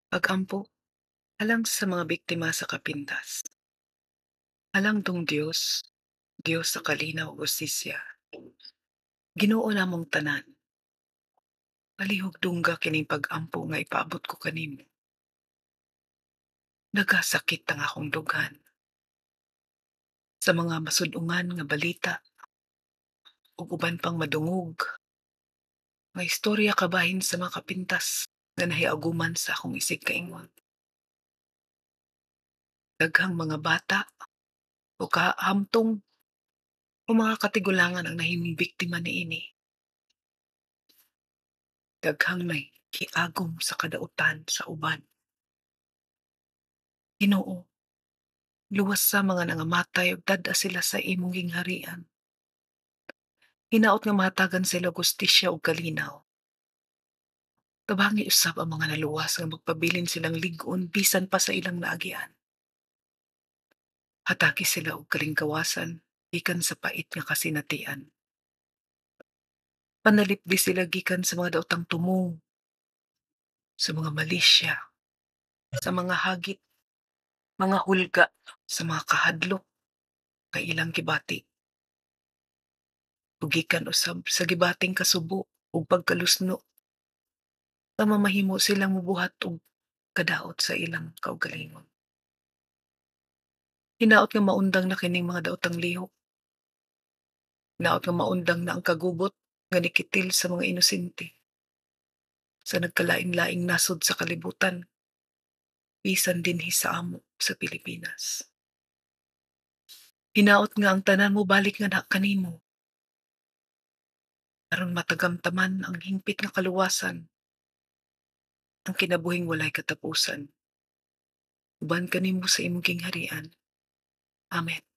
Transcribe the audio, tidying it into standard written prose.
Pag-ampo alang sa mga biktima sa kapintas. Alang dong Diyos, Diyos sa kalinaw ug hustisya. Ginoo namong tanan, palihog dungga kining pag-ampo nga ipaabot ko kanimo. Nagasakit ang akong dugan sa mga masud-ungan nga balita ug uban pang madungog nga istorya kabahin sa mga kapintas nga nahiaguman sa akong isig kaingon. Daghang mga bata o kahamtong o mga katigulangan ang nahimong biktima niini. Daghang may kiagom sa kadautan sa uban. Ginoo, luwas sa mga nangamatay ug dad-a sila sa imong gingharian. Hinaot nga mahatagan sila og hustisya ug kalinaw. Tabangi usab ang mga naluwas nga magpabilin silang lig-on bisan pa sa ilang naagian. Hatagi sila og kalingkawasan gikan sa pait nga kasinatian. Panalipdi sila gikan sa mga daotang tumong, sa mga malisya, sa mga hagit, mga hulga, sa mga kahadlok kay ilang gibati. Ug gikan usab sa gibating kasubo ug pagkalusno nga mamahimo silang mubuhat og kadaot sa ilang kaugalingon. Hinaot nga maundang na kining mga daotang lihok. Hinaot nga maundang na ang kagubot nga nikitil sa mga inosente sa nagkalain-laing nasod sa kalibutan, bisan dinhi sa amo sa Pilipinas. Hinaot nga ang tanan mo balik nga na kanimo aron matagamtaman ang hingpit nga kaluwasan, ang kinabuhing walay katapusan. Uban kanimo sa imong gingharian. Amen.